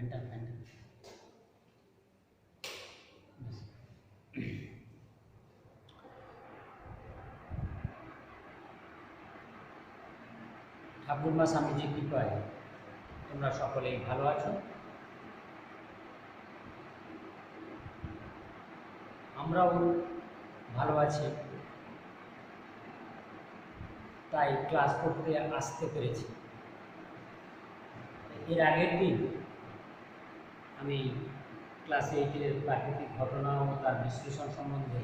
ফ্যানটা ফ্যানটা ঠাকুরমা স্বামীজি কৃপায় তোমরা সকলেই ভালো আছো। আমরাও ভালো আছি, তাই ক্লাস করতে আসতে পেরেছি। এর আগের দিন আমি ক্লাস 8-এর প্রাকৃতিক ঘটনা ও তার বিশ্লেষণ সম্বন্ধে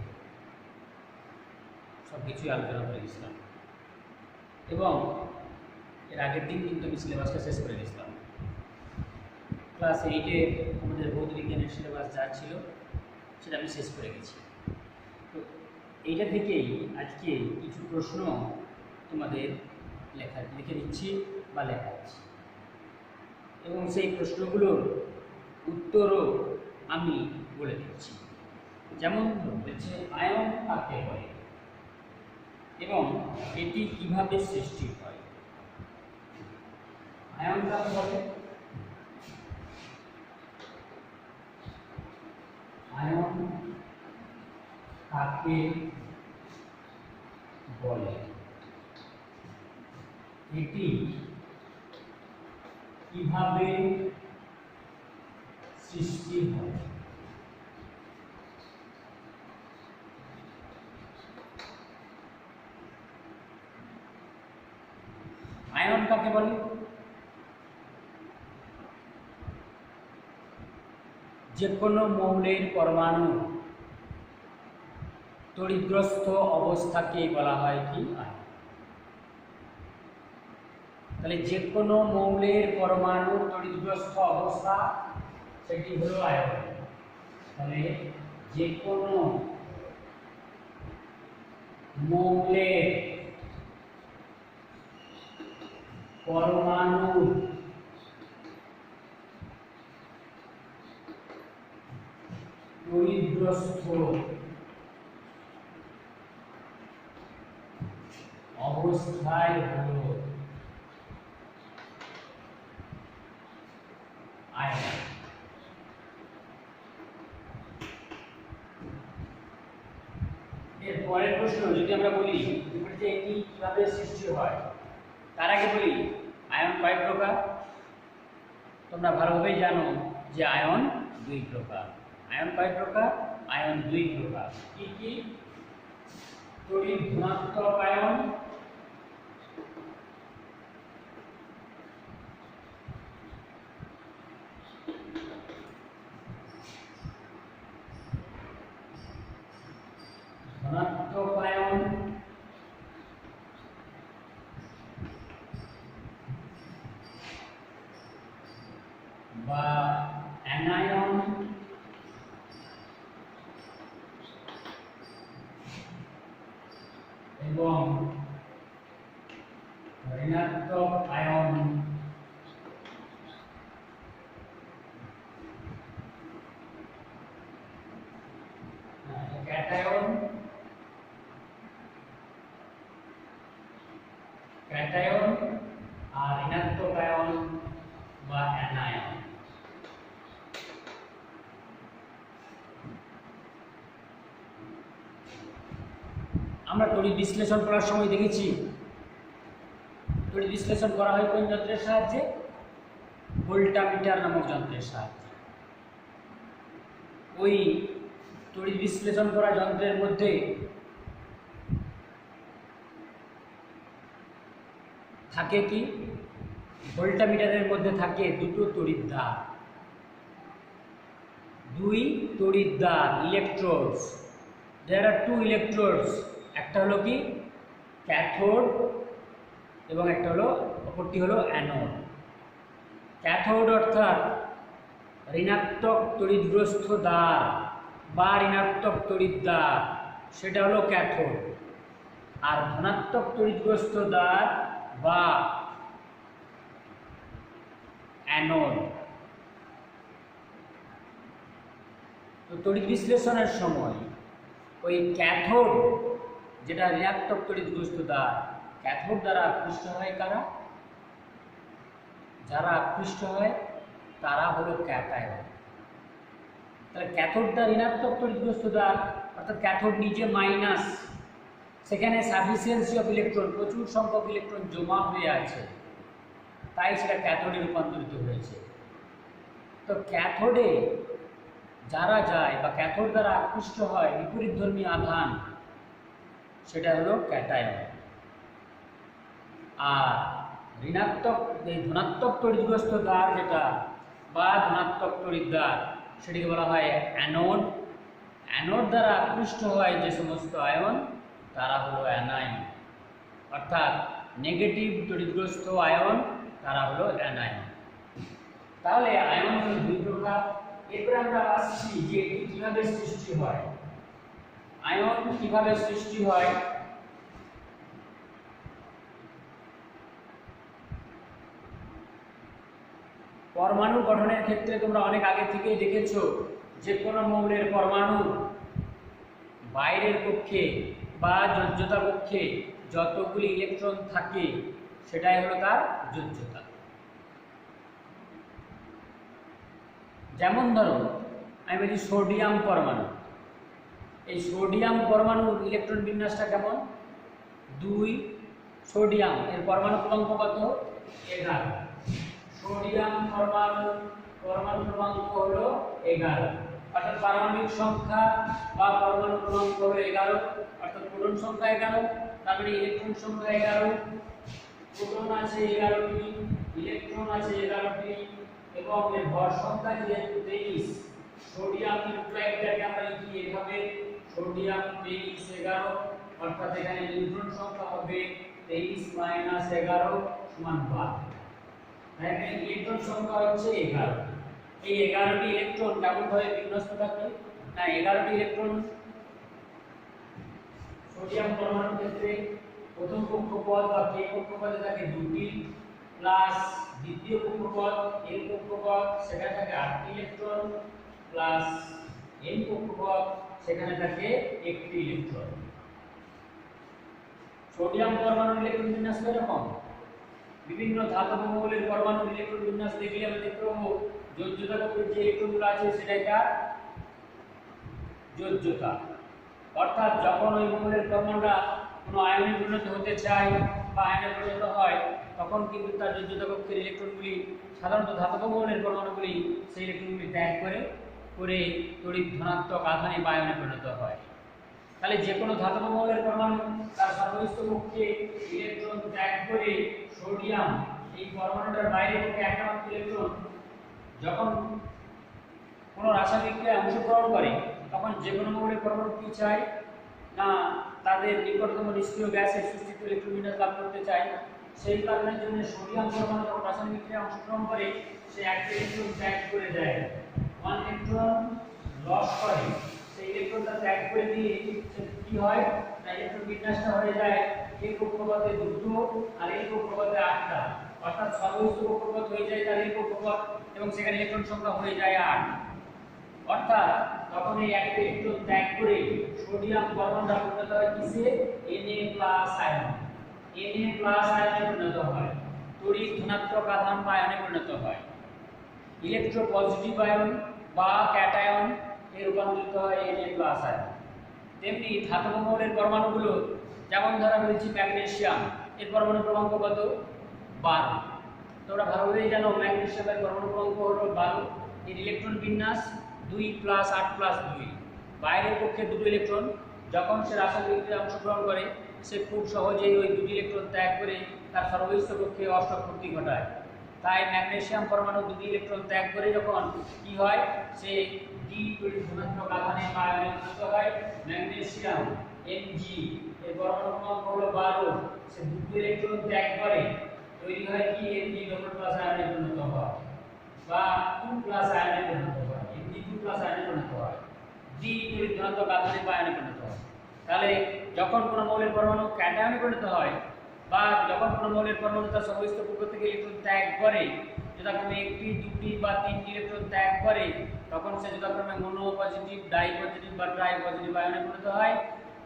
সব কিছুই আলোচনা করে গেছিলাম, এবং এর আগের দিন কিন্তু আমি সিলেবাসটা শেষ করে গেছিলাম। ক্লাস 8-এ আমাদের ভৌত বিজ্ঞানের সিলেবাস যা ছিল সেটা আমি শেষ করে গেছি। তো এইটা থেকেই আজকে কিছু প্রশ্ন তোমাদের লিখে দিচ্ছি বা লেখাচ্ছি, এবং সেই প্রশ্নগুলোর উত্তরও আমি বলে দিচ্ছি। যেমন বলছে, আয়ন কাকে বলে এবং এটি কিভাবে সৃষ্টি হয়। আয়ন কাকে বলে? আয়ন কাকে বলে, এটি কিভাবে সৃষ্টি হয়। আয়ন কাকে বলে? যে কোনো মৌলের পরমাণু তড়িৎগ্রস্ত অবস্থাকে বলা হয় কি? আয়ন। তাহলে যে কোনো মৌলের পরমাণু তড়িৎগ্রস্ত অবস্থা, সেটি হলো আয়ন। তাহলে যে কোনো মৌলের পরমাণু তড়িৎগ্রস্ত অবস্থায় হলো আয়ন। এর পরের প্রশ্ন যদি আমরা বলি যে এটি কিভাবে সৃষ্টি হয়, তার আগে বলি আয়ন কয় প্রকার। তোমরা ভালোভাবেই জানো যে আয়ন দুই প্রকার। আয়ন কয় প্রকার? আয়ন দুই প্রকার। কি কি? তড়িৎ ধনাত্মক আয়ন বা অ্যানায়ন এবং ঋণাত্মক আয়ন ক্যাটায়ন আর ঋণাত্মক আয়ন বা অ্যানায়ন। আমরা তড়িৎ বিশ্লেষণ করার সময় দেখেছি, তড়িৎ বিশ্লেষণ করা হয় কোন যন্ত্রের সাহায্যে? ভোল্টামিটার নামক যন্ত্রের সাহায্যে। ওই তড়িৎ বিশ্লেষণ করা যন্ত্রের মধ্যে থাকে কি? ভোল্টামিটারের মধ্যে থাকে দুটো তড়িৎদ্বার, দুই তড়িৎদ্বার, ইলেকট্রোডস। দেয়ার আর টু ইলেকট্রোডস। একটা হলো কি? ক্যাথোড এবং একটা হলো, অপরটি হলো অ্যানোড। ক্যাথোড অর্থাৎ ঋণাত্মক তড়িৎগ্রস্ত দ্বার বা ঋণাত্মক তড়িৎদ্বার, সেটা হলো ক্যাথোড। আর ধনাত্মক তড়িৎগ্রস্ত দ্বার বা অ্যানোড। তো তড়িৎ বিশ্লেষণের সময় ওই ক্যাথোড, যেটা ঋণাত্মক তড়িৎগ্রস্ত দ্বার, ক্যাথোড দ্বারা আকৃষ্ট হয় কারা? যারা আকৃষ্ট হয় তারা হলো ক্যাটায়ন। তাহলে ক্যাথোডটা ঋণাত্মক তড়িৎগ্রস্ত দ্বার, অর্থাৎ ক্যাথোড নিচে মাইনাস, সেখানে সাফিসিয়েন্সি অফ ইলেকট্রন, প্রচুর সংখ্যক ইলেকট্রন জমা হয়ে আছে, তাই সেটা ক্যাথোডে রূপান্তরিত হয়েছে। তো ক্যাথোডে যারা যায় বা ক্যাথোড দ্বারা আকৃষ্ট হয় বিপরীতধর্মী আধান, সেটা হলো ক্যাটায়ন। আর ঋণাত্মক ধনাত্মক তড়িৎগ্রস্ত দ্বার যেটা বা ধনাত্মক তড়িৎ দ্বার, সেটিকে বলা হয় অ্যানোড। অ্যানোড দ্বারা আকৃষ্ট হয় যে সমস্ত আয়ন, তারা হলো অ্যানায়ন, অর্থাৎ নেগেটিভ তড়িৎগ্রস্ত আয়ন, তারা হলো অ্যানায়ন। তাহলে আয়ন হলো দুই প্রকার। এরপরে আমরা আসছি যে এটি কিভাবে সৃষ্টি হয়। আয়ন কিভাবে সৃষ্টি হয়? পরমাণু গঠনের ক্ষেত্রে তোমরা অনেক আগে থেকেই দেখেছো, যে কোনো মৌলের পরমাণু বাইরের কক্ষে বা যোজ্যতা কক্ষে যতগুলি ইলেকট্রন থাকে, সেটাই হলো তার যোজ্যতা। যেমন ধরো আমি বলছি সোডিয়াম পরমাণু। এই সোডিয়াম পরমাণুর ইলেকট্রন বিন্যাসটা কেমন? 2। সোডিয়াম এর পরমাণু ক্রমাঙ্ক কত? 11। সোডিয়াম পরমাণু ক্রমাঙ্ক হলো 11, অর্থাৎ পারমাণবিক সংখ্যা বা পরমাণু ক্রমাঙ্ক হলো 11, অর্থাৎ প্রোটন সংখ্যা 11, তারপরে ইলেকট্রন সংখ্যা 11। প্রোটন আছে 11টি, ইলেকট্রন আছে 11টি, এবং এর ভর সংখ্যা যেহেতু 23, সোডিয়াম নিউক্লাইডটাকে আমরা লিখি এভাবে সোডিয়াম 23 11, অর্থাৎ এখানে নিউট্রন সংখ্যা হবে 23 - 11 সমান 12। এখানে ইলেকট্রন সংখ্যা হচ্ছে 11। এই 11টি ইলেকট্রন কেমন ভাবে বিন্যস্ত থাকে? না, 11টি ইলেকট্রন সোডিয়াম পরমাণুর ক্ষেত্রে প্রথম কক্ষপথ বা কে কক্ষপথে থাকে 2টি, প্লাস দ্বিতীয় কক্ষপথ এল কক্ষপথ, সেখানে থাকে 8টি ইলেকট্রন, প্লাস এন কক্ষপথ, সেখানে থাকে 1টি ইলেকট্রন। সোডিয়াম পরমাণুর ইলেকট্রন বিন্যাস এরকম। বিভিন্ন ধাতব মৌলের পরমাণুর ইলেকট্রন বিন্যাস দেখলে আমরা দেখতে পাবো যোজ্যতা কক্ষের যে ইলেকট্রনগুলো আছে সেটাই তার যোজ্যতা। অর্থাৎ যখন ওই মৌলের পরমাণুটা কোনো আয়নে পরিণত হতে চায় বা আয়নে পরিণত হয়, তখন কিন্তু তার যোজ্যতা কক্ষের ইলেকট্রনগুলি, সাধারণত ধাতব মৌলের পরমাণুগুলি সেই ইলেকট্রনগুলি ত্যাগ করে তড়িৎ ধনাত্মক আধানে বা আয়নে পরিণত হয়। তাহলে যে কোনো ধাতব মৌলের পরমাণু তার সর্বোচ্চ কক্ষে ইলেকট্রন ত্যাগ করে সোডিয়াম এই পরমাণুটার বাইরে থেকে একটা মাত্র ইলেকট্রন যখন কোনো রাসায়নিক ক্রিয়ায় অংশগ্রহণ করে, তখন যে কোনো মৌলের পরমাণু কি চায় না তাদের নিকটতম নিষ্ক্রিয় গ্যাসের সৃষ্টিত ইলেকট্রন বিন্যাস লাভ করতে চায়। সেই কারণের জন্য সোডিয়াম পরমাণু যখন রাসায়নিক ক্রিয়ায় অংশগ্রহণ করে, সে একটা ইলেকট্রন ত্যাগ করে দেয়, 1 ইলেকট্রন লস করে। সেই ইলেকট্রনটা ত্যাগ করে দিয়ে কি হয় না ইলেকট্রন বিন্যাসটা হয়ে যায় এই কক্ষপথে 2টো আর এই কক্ষপথে 8টা, অর্থাৎ সর্বোচ্চ কক্ষপথ হয়ে যায় তার এই কক্ষপথ, এবং সেখানে ইলেকট্রন সংখ্যা হয়ে যায় 8। অর্থাৎ তখন এই একটা ইলেকট্রন ত্যাগ করে সোডিয়াম পরমাণুটা পরিণত হয় কিসে? Na+ ion. Na+ আয়নে পরিণত হয়, তড়িৎ ধনাত্মক আধান বা আয়নে পরিণত হয়। ইলেকট্রোপজিটিভ আয়ন বা ক্যাটায়ন এর রূপান্তরিত হয় Na+ আয়ন। তেমনি ধাতব মৌলের পরমাণুগুলো, যেমন ধরা বলছি ম্যাগনেসিয়াম, এর পরমাণু ক্রমাঙ্ক কত? 12। তোমরা ভালোভাবেই জানো ম্যাগনেসিয়ামের পরমাণু ক্রমাঙ্ক হলো 12। এর ইলেকট্রন বিন্যাস 2 + 8 + 2। বাইরের পক্ষে 2টো ইলেকট্রন, যখন সে রাসায়নিক ক্রিয়ায় অংশগ্রহণ করে, সে খুব সহজেই ওই 2টি ইলেকট্রন ত্যাগ করে তার সর্বোচ্চ কক্ষে অষ্টক পূর্তি ঘটায়। তাই ম্যাগনেসিয়াম পরমাণু 2টি ইলেকট্রন ত্যাগ করে যখন কি হয়, সে ডি তড়িৎ ধনাত্মক আধানে বা আয়নে পরিণত হয়। ম্যাগনেসিয়াম Mg এর পরমাণু ক্রমাঙ্ক হলো 12, সে 2টি ইলেকট্রন ত্যাগ করে, তৈরি হয় কি Mg+ আয়নে পরিণত হয় বা 2+ আয়নে পরিণত হয়, Mg2+ আয়নে পরিণত হয়, ডি তড়িৎ ধনাত্মক আধানে বা আয়নে পরিণত হয়। তাহলে যখন কোনো মৌলের পরমাণু ক্যাটায়নে পরিণত হয় বা যখন কোনো মৌলের পরমাণু তার সর্বোচ্চ কক্ষ থেকে ইলেকট্রন ত্যাগ করে, যথাক্রমে 1টি 2টি বা 3টি ইলেকট্রন ত্যাগ করে, তখন সে যথাক্রমে মোনো পজিটিভ, ডাই পজিটিভ বা ট্রাই পজিটিভ আয়নে পরিণত হয়।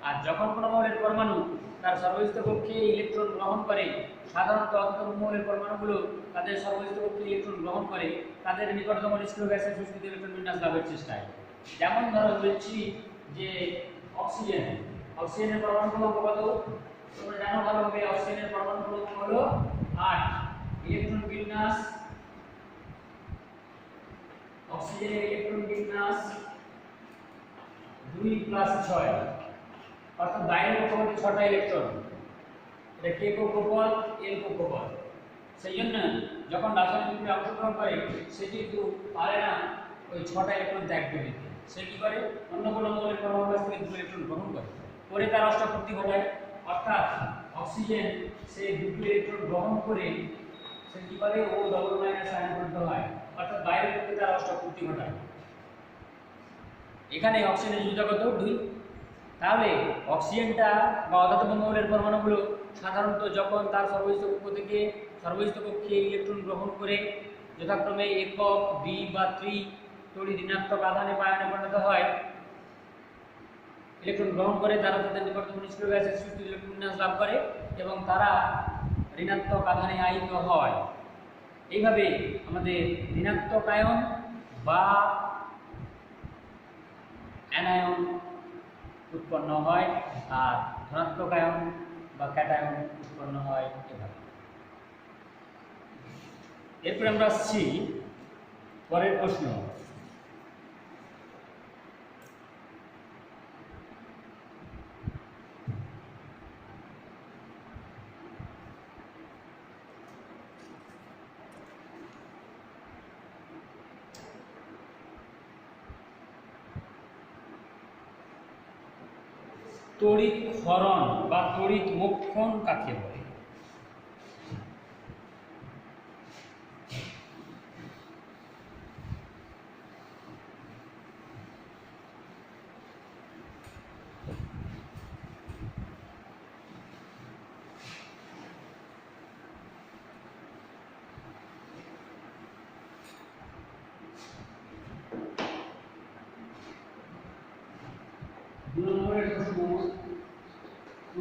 আর যখন কোনো মৌলের পরমাণু তার সর্বস্থ কক্ষে ইলেকট্রন গ্রহণ করে, সাধারণত অন্তর মৌলের পরমাণুগুলো তাদের সর্বস্থ কক্ষে ইলেকট্রন গ্রহণ করে তাদের নিকটতম নিষ্ক্রিয় গ্যাসের সুস্থিত ইলেকট্রন বিন্যাস লাভের চেষ্টায়। যেমন ধরো বলছি যে অক্সিজেনের পরমাণু ক্রমাঙ্ক কত? তোমরা জানো ভালোভাবে, অক্সিজেনের পরমাণু ক্রমাঙ্ক হলো 8। ইলেকট্রন বিন্যাস, অক্সিজেনের ইলেকট্রন বিন্যাস 2 + 6, অর্থাৎ বাইরের কক্ষপথে 6টা ইলেকট্রন। এটা কে কক্ষপথ? এল কক্ষপথ। সেই জন্য যখন রাসায়নিক বিক্রিয়ায় অংশগ্রহণ করে সে কিন্তু পারে না ওই 6টা ইলেকট্রন ত্যাগ করে দিতে। সে কি করে? অন্য কোনো মৌলের পরমাণুর কাছ থেকে 2 ইলেকট্রন গ্রহণ করে তার অষ্টাপূর্তি ঘটায়। অর্থাৎ অক্সিজেন সে 2 ইলেকট্রন গ্রহণ করে সে কি করে? ও ডবল মাইনাস আয়নবদ্ধ হয়, অর্থাৎ বাইরের পক্ষে তার অষ্টাপূর্তি ঘটায়। এখানে অক্সিজেনের যোজ্যতা কত? 2। তাহলে অক্সিজেনটা বা অধাতব মৌলের পরমাণুগুলো সাধারণত যখন তার সর্বস্থ কক্ষ থেকে সর্বস্থ কক্ষে ইলেকট্রন গ্রহণ করে যথাক্রমে একক, দ্বি বা ত্রি তড়িৎ ঋণাত্মক আধানে বা আয়নে পরিণত হয়, ইলেকট্রন গ্রহণ করে তারা তাদের নিকটতম নিষ্ক্রিয় গ্যাসের সুস্থিত ইলেকট্রন বিন্যাস লাভ করে এবং তারা ঋণাত্মক আধানে আহিত হয়। এইভাবে আমাদের ঋণাত্মক আয়ন বা অ্যানায়ন উৎপন্ন হয় আর ধনাত্মক আয়ন বা ক্যাটায়ন উৎপন্ন হয় এভাবে। এরপর আমরা আসছি পরের প্রশ্ন। তড়িৎ ক্ষরণ বা তড়িৎ মোক্ষণ কাকে বলে?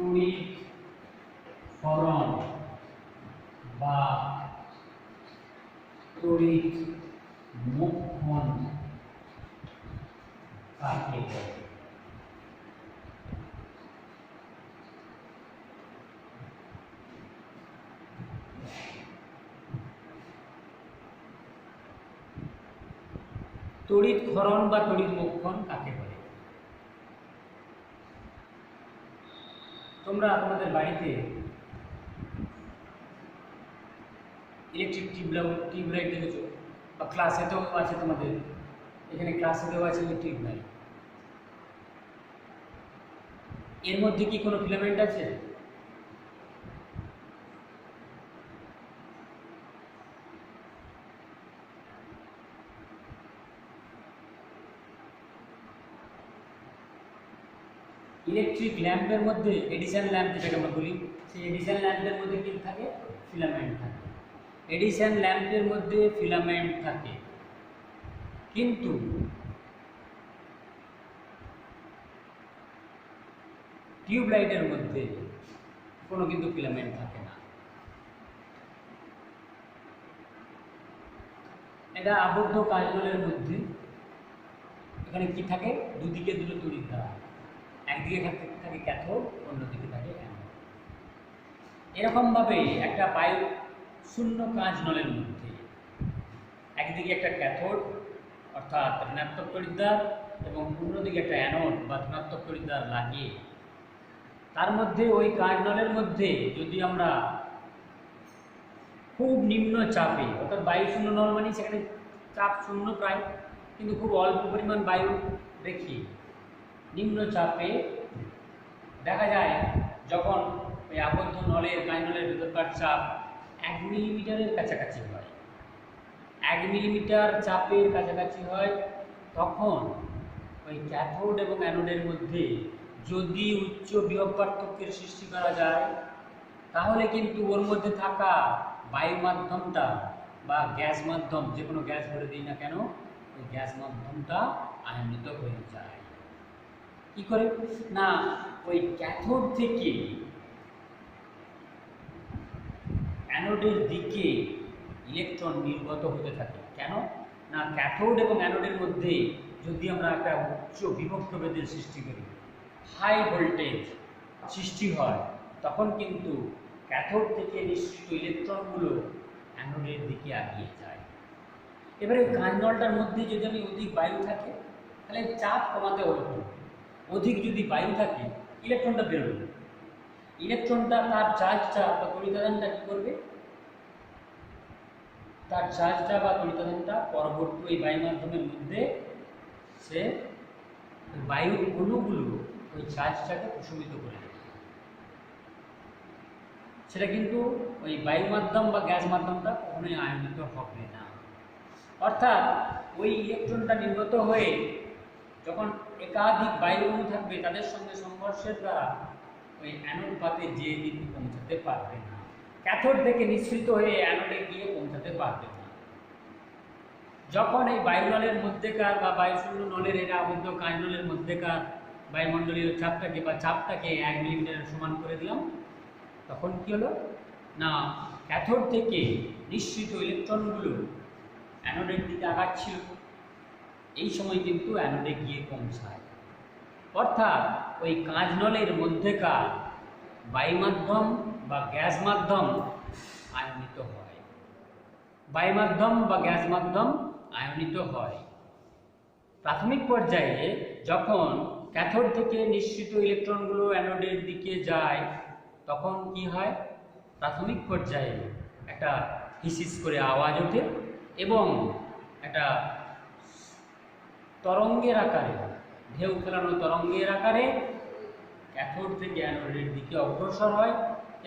তড়িৎ ক্ষরণ বা তড়িৎ মোক্ষণ কাকে বলে? তড়িৎ ক্ষরণ বা তড়িৎ মোক্ষণ কাকে বলে? তোমরা তোমাদের বাড়িতে ইলেকট্রিক টিউবলাইট দেখেছো বা ক্লাসেতেও আছে, তোমাদের এখানে ক্লাসেতেও আছে ইলেকট্রিক লাইট। এর মধ্যে কি কোনো ফিলামেন্ট আছে? ইলেকট্রিক ল্যাম্পের মধ্যে, এডিসন ল্যাম্প যেটাকে আমরা বলি, সেই এডিসন ল্যাম্পের মধ্যে কি থাকে? ফিলামেন্ট থাকে। এডিসন ল্যাম্পের মধ্যে ফিলামেন্ট থাকে, কিন্তু টিউবলাইটের মধ্যে কোনো কিন্তু ফিলামেন্ট থাকে না। এটা আবদ্ধ কাজলের মধ্যে এখানে কি থাকে? দুদিকে দুটো তড়িৎদ্বার, একদিকে থাকে ক্যাথোড, অন্যদিকে থাকে অ্যানোড। এরকমভাবে একটা বায়ু শূন্য কাঁচ নলের মধ্যে একদিকে একটা ক্যাথোড অর্থাৎ ঋণাত্মক তড়িৎদ্বার এবং অন্যদিকে একটা অ্যানোড বা ধনাত্মক তড়িৎদ্বার লাগিয়ে তার মধ্যে ওই কাঁচ নলের মধ্যে যদি আমরা খুব নিম্ন চাপে, অর্থাৎ বায়ু শূন্য নল মানে সেখানে চাপ শূন্য প্রায়, কিন্তু খুব অল্প পরিমাণ বায়ু রেখে নিম্ন চাপে দেখা যায় যখন ওই আবদ্ধ নলের কাঁচ নলের ভেতরকার চাপ 1 মিলিমিটারের কাছাকাছি হয়, 1 মিলিমিটার চাপের কাছাকাছি হয়, তখন ওই ক্যাথোড এবং অ্যানোডের মধ্যে যদি উচ্চ বিভব পার্থক্যের সৃষ্টি করা যায় তাহলে কিন্তু ওর মধ্যে থাকা বায়ু মাধ্যমটা বা গ্যাস মাধ্যম, যে কোনো গ্যাস ভরে দিই না কেন, ওই গ্যাস মাধ্যমটা আয়নিত হয়ে যায়। কি করে? না, ওই ক্যাথোড থেকে অ্যানোডের দিকে ইলেকট্রন নির্গত হতে থাকে। কেন না, ক্যাথোড এবং অ্যানোডের মধ্যে যদি আমরা একটা উচ্চ বিভব প্রভেদের সৃষ্টি করি, হাই ভোল্টেজ সৃষ্টি হয়, তখন কিন্তু ক্যাথোড থেকে নিঃসৃত ইলেকট্রনগুলো অ্যানোডের দিকে এগিয়ে যায়। এবারে কাঁচ নলটার মধ্যে যদি আমি অধিক বায়ু থাকে, তাহলে চাপ কমাতে হলো। অধিক যদি বায়ু থাকে, ইলেকট্রনটা বেরোবে। ইলেকট্রনটা তার চার্জটা বা তড়িতাদানটা কী করবে? তার চার্জটা বা তড়িতাদানটা পরবর্তী ওই বায়ু মাধ্যমের মধ্যে সে বায়ুর অণুগুলো ওই চার্জটাকে প্রশমিত করে দেবে। সেটা কিন্তু ওই বায়ু মাধ্যম বা গ্যাস মাধ্যমটা কখনোই আয়নিত হবে না। অর্থাৎ ওই ইলেকট্রনটা নির্গত হয়ে যখন একাধিক বায়ু অণু থাকবে, তাদের সঙ্গে সংঘর্ষের দ্বারা ওই অ্যানোড পাতে যেয়ে কিন্তু পৌঁছাতে পারবে না। ক্যাথোড থেকে নিঃসৃত হয়ে অ্যানোডে গিয়ে পৌঁছাতে পারবে না। যখন এই বায়ুনলের মধ্যেকার বা বায়ুশূন্য নলের এর আবদ্ধ কাঁচ নলের মধ্যেকার বায়ুমণ্ডলীয় চাপটাকে 1 মিলিমিটারের সমান করে দিলাম, তখন কি হলো না, ক্যাথোড থেকে নিঃসৃত ইলেকট্রনগুলো অ্যানোডের দিকে আগাচ্ছিল। এই সময় কিন্তু অ্যানোডে গিয়ে পৌঁছায়। অর্থাৎ ওই কাঁচ নলের মধ্যেকার বায়ু মাধ্যম বা গ্যাস মাধ্যম আয়নিত হয়। বায়ু মাধ্যম বা গ্যাস মাধ্যম আয়নিত হয়। প্রাথমিক পর্যায়ে যখন ক্যাথোড থেকে নিঃসৃত ইলেকট্রনগুলো অ্যানোডের দিকে যায়, তখন কি হয়? প্রাথমিক পর্যায়ে একটা হিসিস করে আওয়াজ ওঠে এবং একটা তরঙ্গের আকারে, ঢেউ খেলানো তরঙ্গের আকারে ক্যাথোড থেকে অ্যানোডের দিকে অগ্রসর হয়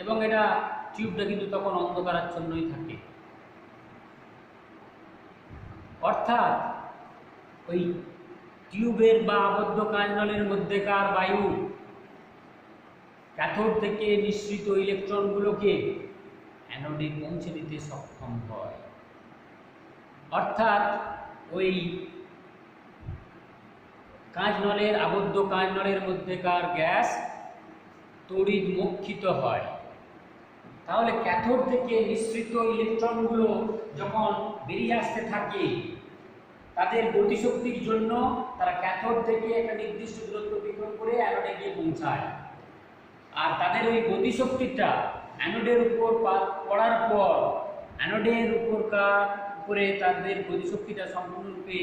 এবং এটা টিউবটা কিন্তু তখন অন্ধকারাচ্ছন্নই থাকে। অর্থাৎ ওই টিউবের বা আবদ্ধ কাঁচ নলের মধ্যেকার বায়ু ক্যাথোড থেকে নিঃসৃত ইলেকট্রনগুলোকে অ্যানোডে পৌঁছে দিতে সক্ষম হয়। অর্থাৎ ওই কাঁচ নলের আবদ্ধ কাঁচ নলের মধ্যেকার গ্যাস তড়িৎ মুক্ষিত হয়। তাহলে ক্যাথোড থেকে নিঃসৃত ইলেকট্রনগুলো যখন বেরিয়ে আসতে থাকে, তাদের গতিশক্তির জন্য তারা ক্যাথোড থেকে একটা নির্দিষ্ট দূরত্ব অতিক্রম করে অ্যানোডে গিয়ে পৌঁছায়। আর তাদের ওই গতিশক্তিটা অ্যানোডের উপর পড়ার পর অ্যানোডের উপরে তাদের গতিশক্তিটা সম্পূর্ণরূপে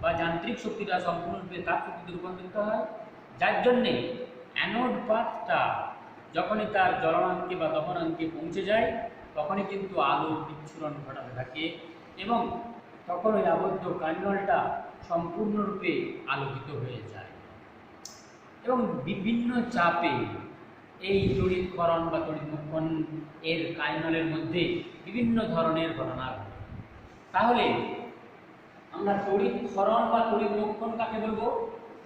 বা যান্ত্রিক শক্তিটা সম্পূর্ণরূপে তাপ শক্তিতে রূপান্তরিত হয়, যার জন্যে অ্যানোড পাতটা যখনই তার জ্বলনাঙ্কে বা দহনাঙ্কে পৌঁছে যায়, তখনই কিন্তু আলোর বিচ্ছুরণ ঘটাতে থাকে এবং তখন ওই আবদ্ধ কাঁচ নলটা সম্পূর্ণরূপে আলোকিত হয়ে যায়। এবং বিভিন্ন চাপে এই তড়িৎক্ষরণ বা তড়িৎমুক্ষণ এর কাঁচ নলের মধ্যে বিভিন্ন ধরনের ঘটনা ঘটে। তাহলে আমরা তড়িৎক্ষরণ বা তড়িৎমুক্ষণ কাকে বলবো?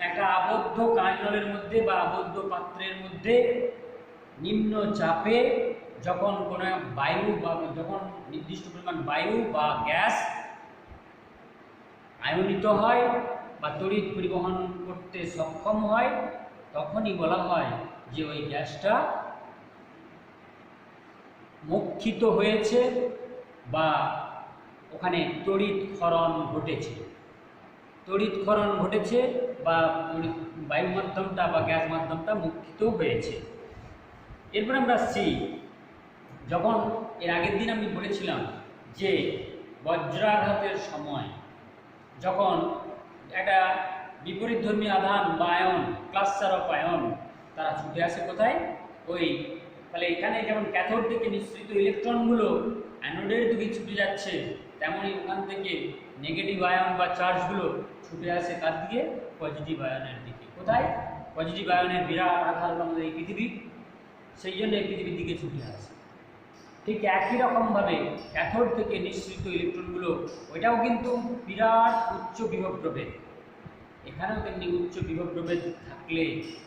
একটা আবদ্ধ কাঁচ নলের মধ্যে বা আবদ্ধ পাত্রের মধ্যে নিম্ন চাপে যখন কোনো বায়ু বা যখন নির্দিষ্ট পরিমাণ বায়ু বা গ্যাস আয়নিত হয় বা তড়িৎ পরিবহন করতে সক্ষম হয়, তখনই বলা হয় যে ওই গ্যাসটা মুক্ষিত হয়েছে বা ওখানে তড়িৎক্ষরণ ঘটেছে। তড়িৎক্ষরণ ঘটেছে বা বায়ু মাধ্যমটা বা গ্যাস মাধ্যমটা মুক্ষিত হয়েছে। এরপর আমরা আসছি, যখন এর আগের দিন আমি বলেছিলাম যে বজ্রাঘাতের সময় যখন একটা বিপরীতধর্মী আধান বা আয়ন, ক্লাস্টার অফ আয়ন, তারা ছুটে আসে কোথায়? ওই তাহলে এখানে যেমন ক্যাথোড থেকে নিঃসৃত ইলেকট্রনগুলো অ্যানোডের দিকে ছুটে যাচ্ছে, তেমনই ওখান থেকে নেগেটিভ আয়ন বা চার্জগুলো ছুটে আসে তার দিকে, পজিটিভ আয়নের দিকে। কোথায়? পজিটিভ আয়নের বিরাট আধার হলো আমাদের এই পৃথিবী, সেই জন্য এই পৃথিবীর দিকে ছুটে আসে। ঠিক একই রকমভাবে ক্যাথোড থেকে নিঃসৃত ইলেকট্রনগুলো, ওইটাও কিন্তু বিরাট উচ্চ বিভব প্রভেদ। এখানেও তেমনি উচ্চ বিভব প্রভেদ থাকলে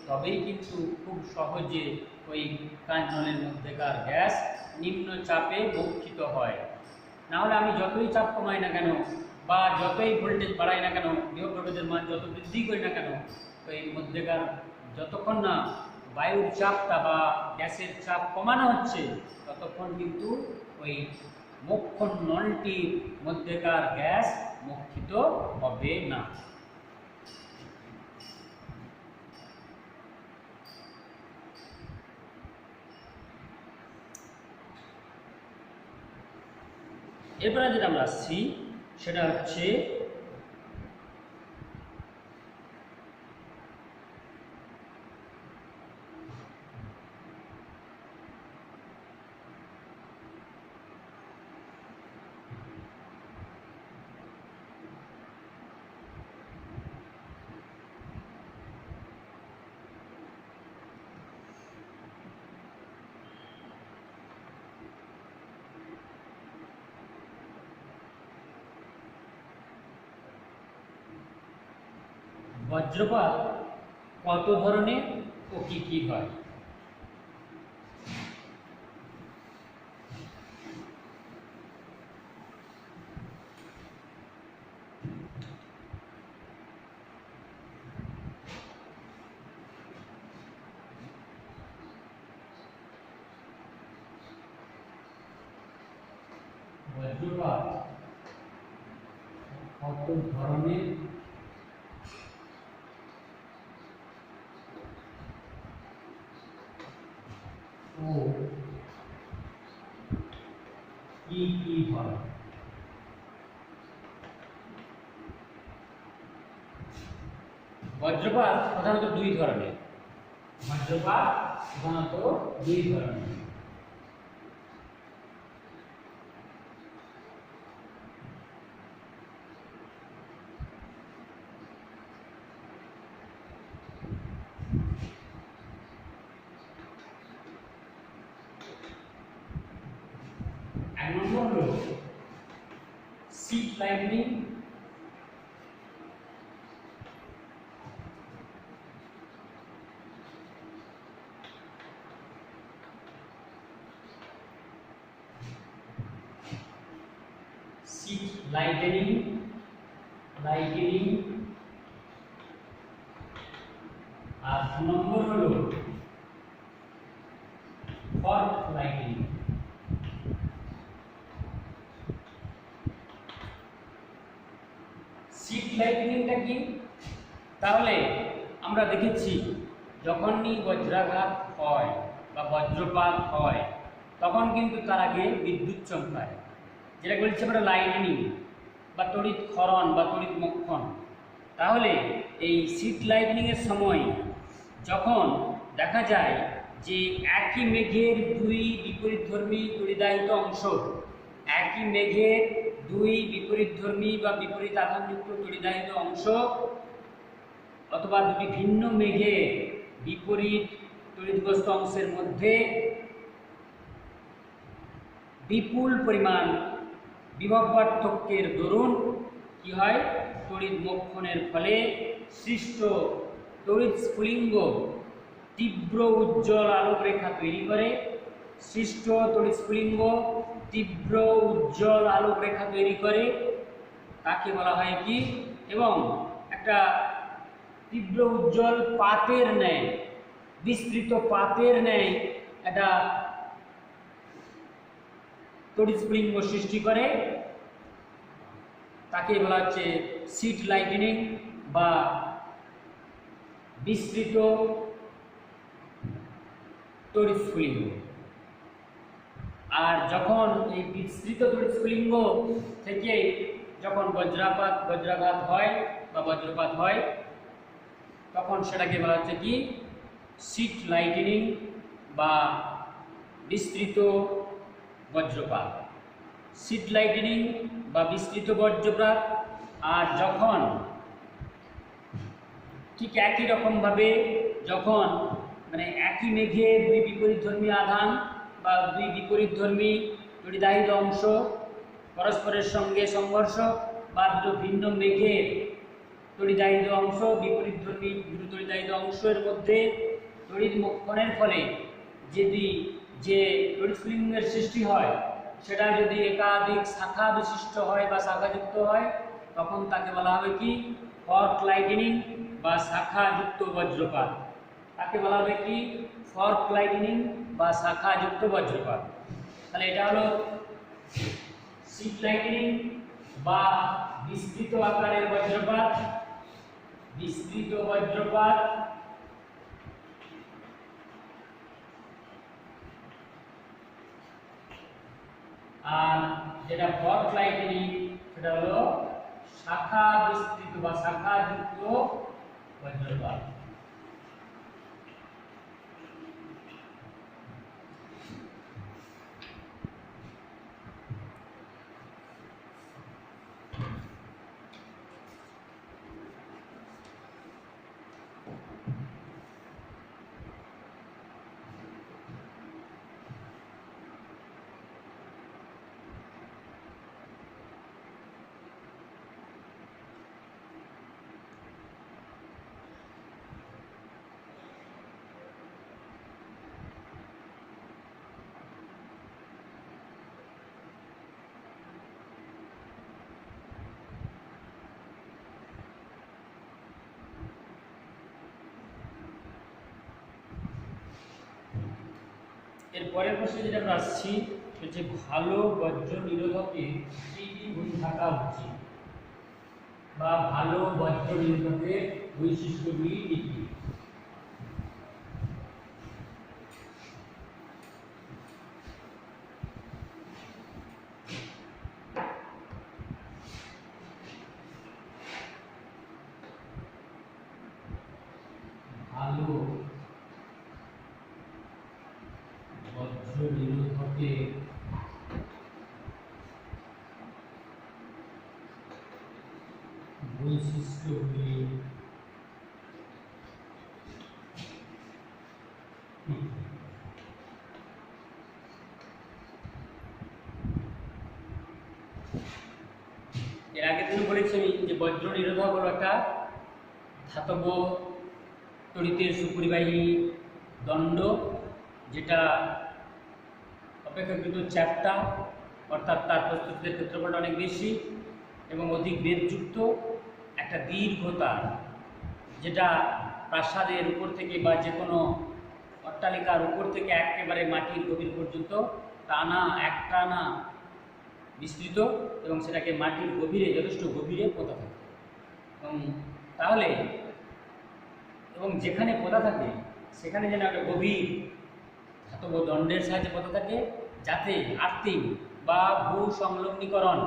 তবেই কিন্তু খুব সহজে ওই কাঁচ নলের মধ্যেকার গ্যাস নিম্ন চাপে মুক্ষিত হয়। নাহলে আমি যতই চাপ কমাই না কেন বা যতই ভোল্টেজ বাড়াই না কেন, বিভব প্রভেদের মান যত বৃদ্ধি করি না কেন, ওই মধ্যেকার যতক্ষণ না বায়ুর চাপটা বা গ্যাসের চাপ কমানো হচ্ছে, ততক্ষণ কিন্তু ওই মোক্ষণ নলটির মধ্যেকার গ্যাস মোক্ষিত হবে না। এরপরে যেটা আমরা আসছি সেটা হচ্ছে বজ্রপাত কত ধরনের ও কি কি হয়। বজ্রপাত কত ধরনের ও কি কি হয়। বজ্রপাত প্রধানত দুই ধরনের। বজ্রপাত প্রধানত দুই ধরনের। এক নম্বর হলো সিট লাইটনিং, লাইটেনিং আর 2 নম্বর হলো ফগ লাইটেনিং। সিট লাইটেনিংটা কি? তাহলে আমরা দেখেছি যখনই বজ্রাঘাত হয় বা বজ্রপাত হয় তখন কিন্তু তার আগে বিদ্যুৎ চমকায়, যেটা বলছে আমরা লাইটনিং বা তড়িৎ ক্ষরণ বা তড়িৎ মোক্ষণ। তাহলে এই সিট লাইটনিংয়ের সময় যখন দেখা যায় যে একই মেঘের দুই বিপরীতধর্মী তড়িদাহিত অংশ, একই মেঘের দুই বিপরীতধর্মী বা বিপরীত আধানযুক্ত তড়িদাহিত অংশ অথবা দুটি ভিন্ন মেঘের বিপরীত তড়িৎগ্রস্ত অংশের মধ্যে বিপুল পরিমাণ বিভব পার্থক্যের দরুন কি হয়, তড়িৎ মোক্ষণের ফলে সৃষ্ট তড়িৎ স্ফুলিঙ্গ তীব্র উজ্জ্বল আলোকরেখা তৈরি করে। সৃষ্ট তড়িৎ স্ফুলিঙ্গ তীব্র উজ্জ্বল আলোকরেখা তৈরি করে, তাকে বলা হয় কি, এবং একটা তীব্র উজ্জ্বল পাতের ন্যায়, বিস্তৃত পাতের ন্যায় একটা তড়িৎ স্ফুলিঙ্গ সৃষ্টি করে, তাকে বলা হচ্ছে সিট লাইটনিং বা বিস্তৃত তড়িৎ স্ফুলিঙ্গ। আর যখন এই বিস্তৃত তড়িৎ স্ফুলিঙ্গ থেকে যখন বজ্রাঘাত হয় বা বজ্রপাত হয় তখন সেটাকে বলা হচ্ছে কি, সিট লাইটনিং বা বিস্তৃত বজ্রপাত। সিট লাইটনিং বা বিস্তৃত বজ্রপাত। আর যখন ঠিক একই রকমভাবে যখন মানে একই মেঘের দুই বিপরীতধর্মী আধান বা দুই বিপরীতধর্মী তড়িদাহিত অংশ পরস্পরের সঙ্গে সংঘর্ষ বা দুটো ভিন্ন মেঘের তড়িদাহিত অংশ বিপরীতধর্মী দুটো তড়িদাহিত অংশের মধ্যে তড়িৎ মোক্ষণের ফলে যদি যে তড়িৎ স্ফুলিঙ্গের সৃষ্টি হয় সেটা যদি একাধিক শাখা বিশিষ্ট হয় বা শাখাযুক্ত হয় তখন তাকে বলা হবে কি, ফর্ক লাইটনিং বা শাখাযুক্ত বজ্রপাত। তাকে বলা হবে কি, ফর্ক লাইটনিং বা শাখাযুক্ত বজ্রপাত। তাহলে এটা হলো শিট লাইটনিং বা বিস্তৃত আকারের বজ্রপাত, বিস্তৃত বজ্রপাত আর যেটা ফর্ক লাইটনিং সেটা হলো শাখা বিস্তৃত বা শাখাযুক্ত বজ্রপাত। এর পরের প্রশ্নে যেটা আমরা আসছি হচ্ছে ভালো বজ্র নিরোধকের কি কি গুণ থাকা উচিত বা ভালো বজ্র নিরোধকের বৈশিষ্ট্যগুলি কি কি। ভালো বজ্র নিরোধকের বৈশিষ্ট্যগুলি এর আগের দিন বলেছি আমি যে বজ্র নিরোধক হলো একটা ধাতব তড়িতের সুপরিবাহী দণ্ড, যেটা অপেক্ষাকৃত চ্যাপ্টা, অর্থাৎ তার প্রস্তুতের ক্ষেত্রফলটা অনেক বেশি এবং অধিক বেদযুক্ত, একটা দীর্ঘ তার, যেটা প্রাসাদের উপর থেকে বা যে কোনো অট্টালিকার উপর থেকে একেবারে মাটির গভীর পর্যন্ত টানা একটানা বিস্তৃত এবং সেটাকে মাটির গভীরে যথেষ্ট গভীরে পোঁতা থাকে। এবং তাহলে এবং যেখানে পোঁতা থাকে সেখানে যেন একটা গভীর ধাতব দণ্ডের সাহায্যে পোঁতা থাকে, যাতে আর্থিং বা ভূ সংলগ্নীকরণ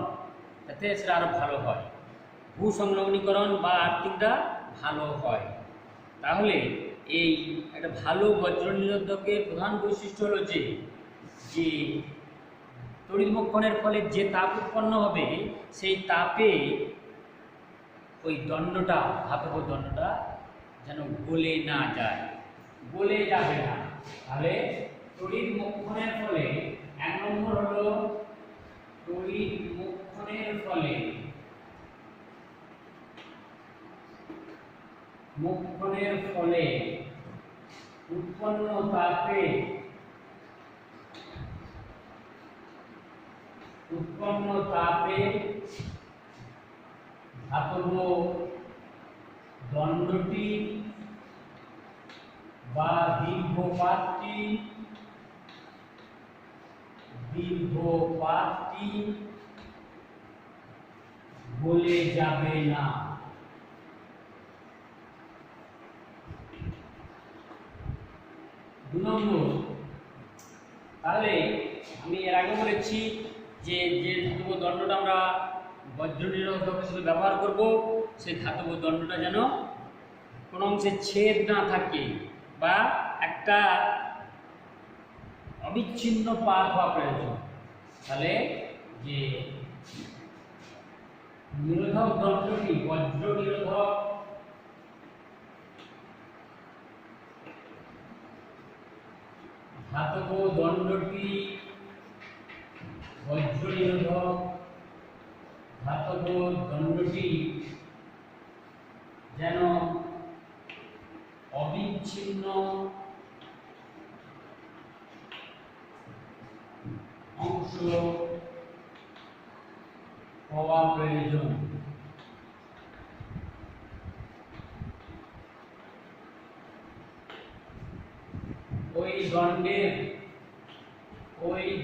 যাতে সেটা আরও ভালো হয়, ভূ সংলগ্নীকরণ বা আর্থিংটা ভালো হয়। তাহলে এই একটা ভালো বজ্র নিরোধকের প্রধান বৈশিষ্ট্য হলো যে তড়িৎমোক্ষণের ফলে যে তাপ উৎপন্ন হবে সেই তাপে ওই দণ্ডটা, ধাতব দণ্ডটা যেন গলে না যায়, গলে যাবে না। তাহলে তড়িৎমোক্ষণের ফলে এক নম্বর হলো তড়িৎমোক্ষণের ফলে উৎপন্ন তাপে ধাতব দণ্ডটি বা দীর্ঘপাতটি গলে যাবে না। দু নম্বর, তাহলে আমি এর আগে বলেছি যে ধাতব দণ্ডটা আমরা বজ্র নিরোধক হিসেবে ব্যবহার করব, সেই ধাতব দণ্ডটা যেন কোনো অংশে ছেদ না থাকে বা একটা অবিচ্ছিন্ন পাত হওয়া প্রয়োজন। তাহলে যে নিরোধক দণ্ডটি, বজ্র নিরোধক ধাতব দণ্ডটি, বজ্র নিরোধক ধাতব দণ্ডটি যেন অবিচ্ছিন্ন অংশ হওয়া প্রয়োজন। ওই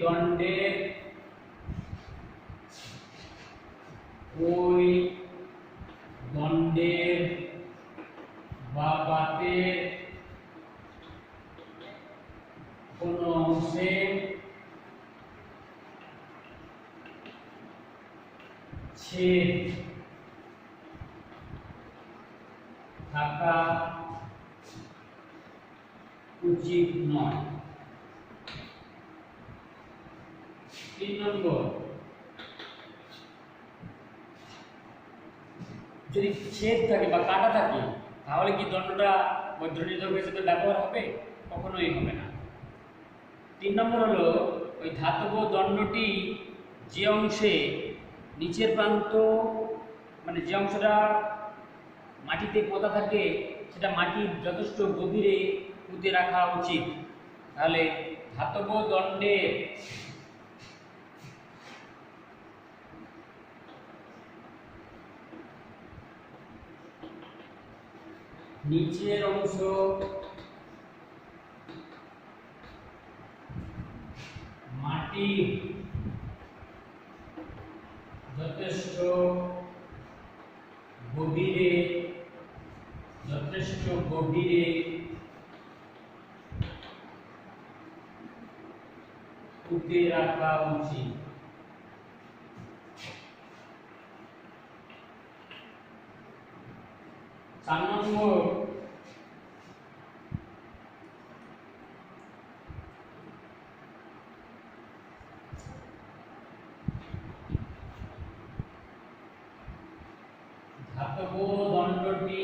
দণ্ডের ওই দণ্ডের বা বাতের কোন অংশে ছেদ থাকা উচিত নয়। 3 নম্বর, যদি ছেদ থাকে বা কাটা থাকে তাহলে কি দণ্ডটা বজ্রনিরোধক হিসেবে ব্যবহার হবে? কখনোই হবে না। 3 নম্বর হলো ওই ধাতব দণ্ডটি যে অংশে নিচের প্রান্ত মানে যে অংশটা মাটিতে পোঁতা থাকে সেটা মাটির যথেষ্ট গভীরে পুঁতে রাখা উচিত। তাহলে ধাতব দণ্ডের নিচের অংশ মাটির যথেষ্ট গভীরে পুঁতে রাখা উচিত। 4 নম্বর, ধাতব দণ্ডটি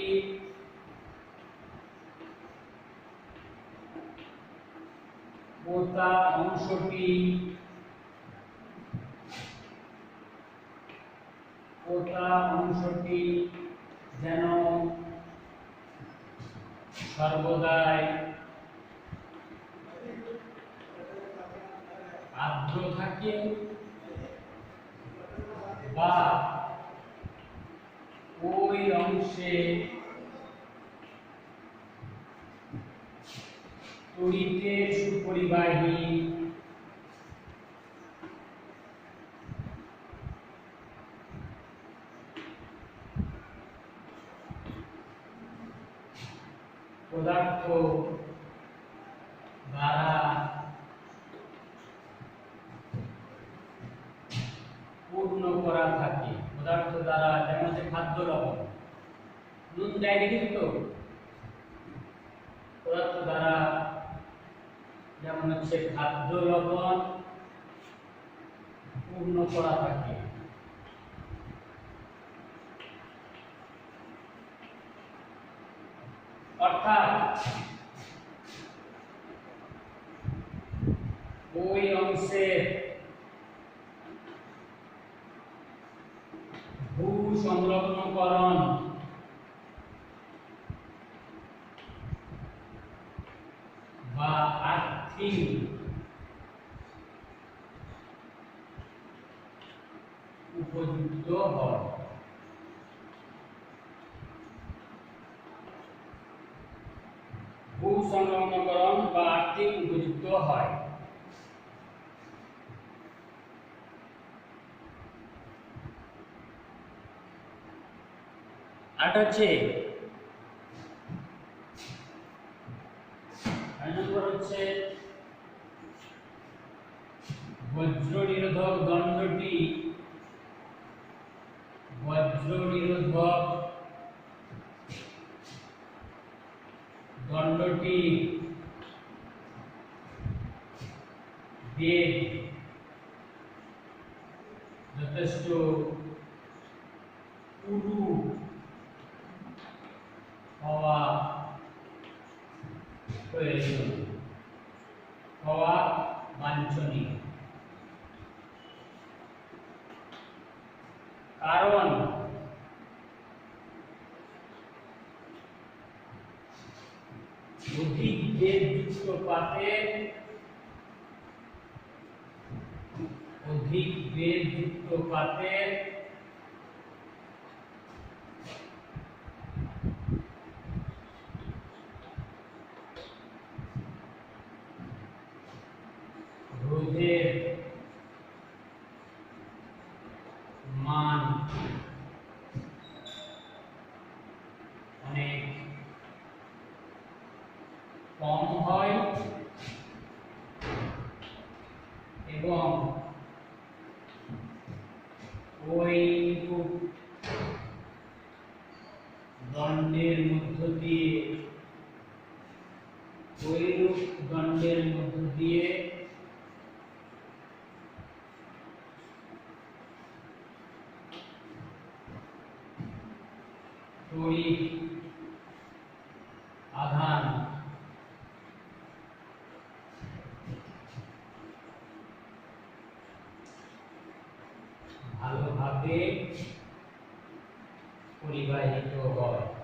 পোঁতা অংশটি যেন সর্বদাই আর্দ্র থাকে বা ওই অংশে তড়িতের সুপরিবাহী পদার্থ দ্বারা পূর্ণ করা থাকে। পদার্থ দ্বারা যেমন হচ্ছে খাদ্য লবণ, নুন দেয় দেখি তো, পদার্থ দ্বারা যেমন হচ্ছে খাদ্য লবণ পূর্ণ করা থাকে। অর্থাৎ ওই অংশের ভূ সংলগ্নকরণ বা আর্থিং উপযুক্ত হয়। ভূ সংলগ্নকরণ বা আর্থিং উপযুক্ত হয়। আর হচ্ছে 6 নম্বর হচ্ছে বজ্র নিরোধক দণ্ডটি বেগ যথেষ্ট পুরু হওয়া প্রয়োজন, হওয়া বাঞ্ছনীয়। কারণ অধিক বেগযুক্ত পাতের রোধের মান ওইরূপ দণ্ডের মধ্য দিয়ে তড়িৎ আধান ভালোভাবে পরিবাহিত হয়।